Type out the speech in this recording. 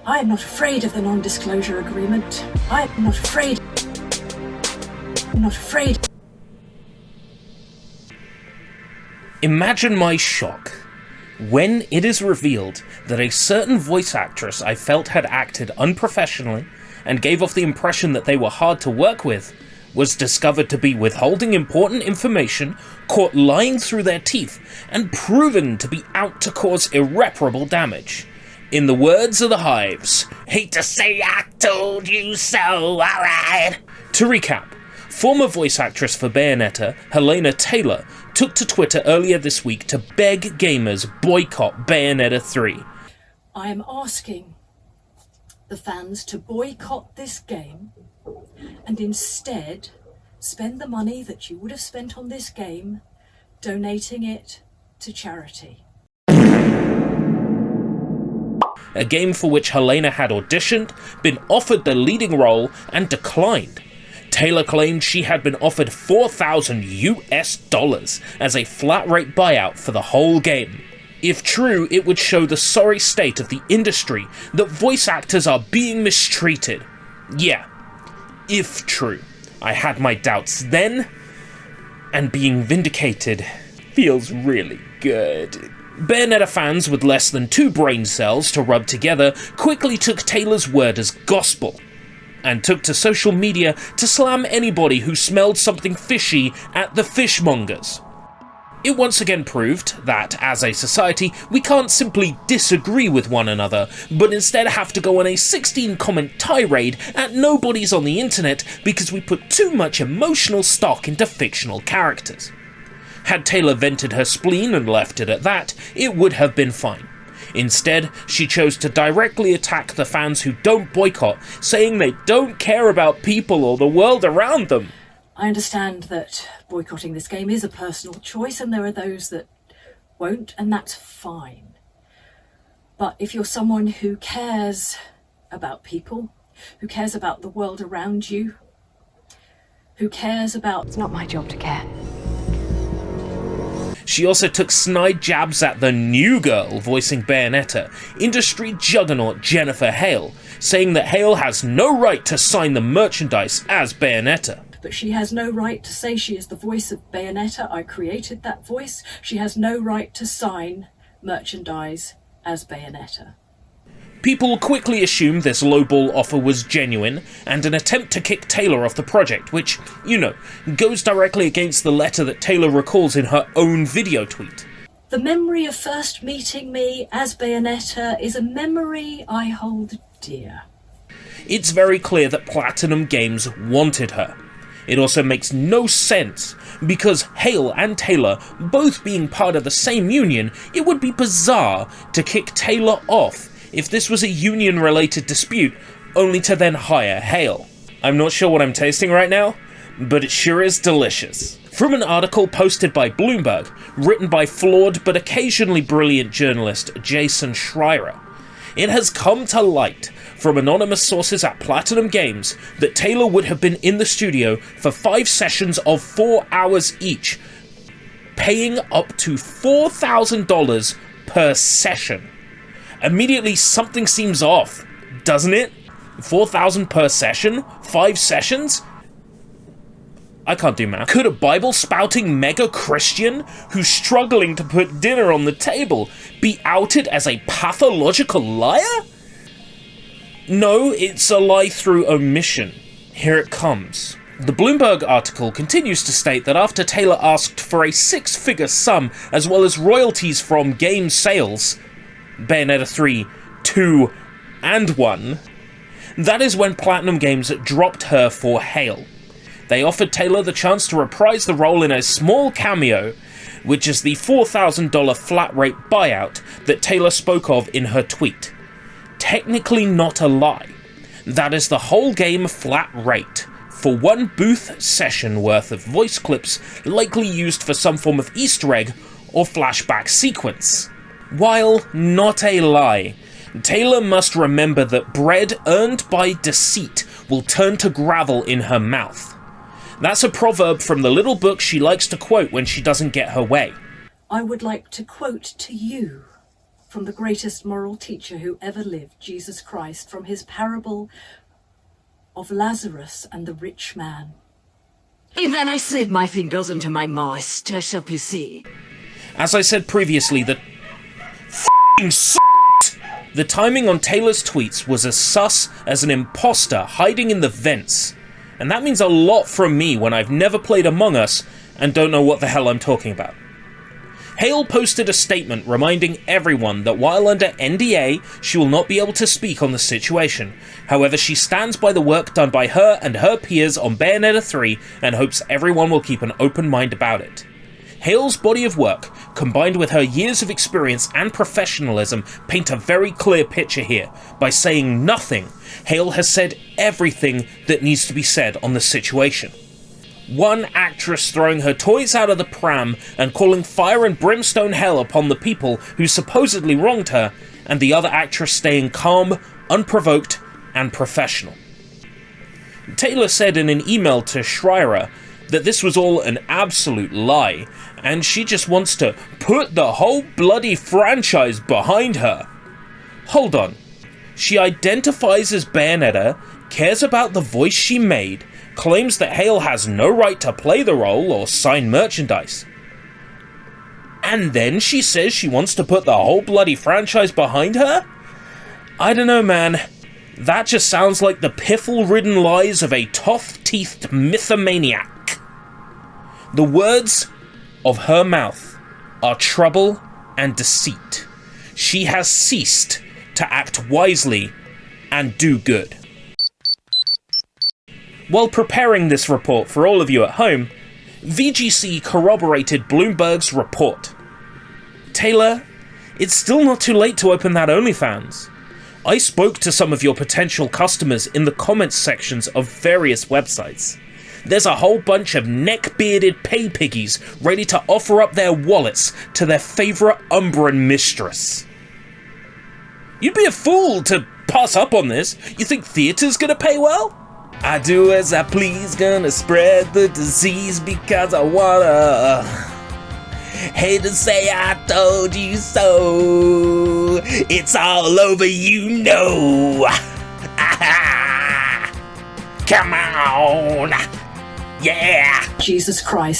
I am not afraid of the non-disclosure agreement. I am not afraid. I'm not afraid. Imagine my shock when it is revealed that a certain voice actress I felt had acted unprofessionally and gave off the impression that they were hard to work with was discovered to be withholding important information, caught lying through their teeth, and proven to be out to cause irreparable damage. In the words of the Hives, hate to say I told you so, alright. To recap, former voice actress for Bayonetta, Helena Taylor, took to Twitter earlier this week to beg gamers boycott Bayonetta 3. I am asking the fans to boycott this game and instead spend the money that you would have spent on this game donating it to charity. A game for which Helena had auditioned, been offered the leading role, and declined. Taylor claimed she had been offered $4,000 as a flat-rate buyout for the whole game. If true, it would show the sorry state of the industry that voice actors are being mistreated. Yeah, if true. I had my doubts then, and being vindicated feels really good. Bayonetta fans with less than 2 brain cells to rub together quickly took Taylor's word as gospel, and took to social media to slam anybody who smelled something fishy at the fishmongers. It once again proved that, as a society, we can't simply disagree with one another, but instead have to go on a 16-comment tirade at nobodies on the internet because we put too much emotional stock into fictional characters. Had Taylor vented her spleen and left it at that, it would have been fine. Instead, she chose to directly attack the fans who don't boycott, saying they don't care about people or the world around them. I understand that boycotting this game is a personal choice and there are those that won't, and that's fine. But if you're someone who cares about people, who cares about the world around you, who cares about... It's not my job to care. She also took snide jabs at the new girl voicing Bayonetta, industry juggernaut Jennifer Hale, saying that Hale has no right to sign the merchandise as Bayonetta. But she has no right to say she is the voice of Bayonetta. I created that voice. She has no right to sign merchandise as Bayonetta. People quickly assumed this lowball offer was genuine, and an attempt to kick Taylor off the project, which, goes directly against the letter that Taylor recalls in her own video tweet. The memory of first meeting me as Bayonetta is a memory I hold dear. It's very clear that Platinum Games wanted her. It also makes no sense, because Hale and Taylor both being part of the same union, it would be bizarre to kick Taylor off if this was a union-related dispute, only to then hire Hale. I'm not sure what I'm tasting right now, but it sure is delicious. From an article posted by Bloomberg, written by flawed but occasionally brilliant journalist Jason Schreier, it has come to light from anonymous sources at Platinum Games that Taylor would have been in the studio for 5 sessions of 4 hours each, paying up to $4,000 per session. Immediately something seems off, doesn't it? $4,000 per session? 5 sessions? I can't do math. Could a Bible-spouting mega-Christian who's struggling to put dinner on the table be outed as a pathological liar? No, it's a lie through omission. Here it comes. The Bloomberg article continues to state that after Taylor asked for a 6-figure sum as well as royalties from game sales, Bayonetta 3, 2, and 1, that is when Platinum Games dropped her for Hale. They offered Taylor the chance to reprise the role in a small cameo, which is the $4,000 flat-rate buyout that Taylor spoke of in her tweet. Technically not a lie. That is the whole game flat rate, for 1 booth session worth of voice clips likely used for some form of Easter egg or flashback sequence. While not a lie, Taylor must remember that bread earned by deceit will turn to gravel in her mouth. That's a proverb from the little book she likes to quote when she doesn't get her way. I would like to quote to you from the greatest moral teacher who ever lived, Jesus Christ, from his parable of Lazarus and the rich man. And then I slid my fingers into my moist tush of pussy. As I said previously, the f***ing sucked. The timing on Taylor's tweets was as sus as an imposter hiding in the vents. And that means a lot from me when I've never played Among Us and don't know what the hell I'm talking about. Hale posted a statement reminding everyone that while under NDA, she will not be able to speak on the situation. However, she stands by the work done by her and her peers on Bayonetta 3 and hopes everyone will keep an open mind about it. Hale's body of work, combined with her years of experience and professionalism, paint a very clear picture here. By saying nothing, Hale has said everything that needs to be said on the situation. One actress throwing her toys out of the pram and calling fire and brimstone hell upon the people who supposedly wronged her, and the other actress staying calm, unprovoked, and professional. Taylor said in an email to Schreier that this was all an absolute lie, and she just wants to put the whole bloody franchise behind her. Hold on. She identifies as Bayonetta, cares about the voice she made, claims that Hale has no right to play the role or sign merchandise. And then she says she wants to put the whole bloody franchise behind her? I don't know, man. That just sounds like the piffle-ridden lies of a tough-teethed mythomaniac. The words of her mouth are trouble and deceit. She has ceased to act wisely and do good. While preparing this report for all of you at home, VGC corroborated Bloomberg's report. Taylor, it's still not too late to open that OnlyFans. I spoke to some of your potential customers in the comments sections of various websites. There's a whole bunch of neck-bearded pay piggies ready to offer up their wallets to their favourite Umbran mistress. You'd be a fool to pass up on this. You think theatre's gonna pay well? I do as I please, gonna spread the disease because I wanna. Hate to say I told you so. It's all over, you know. Come on. Yeah. Jesus Christ.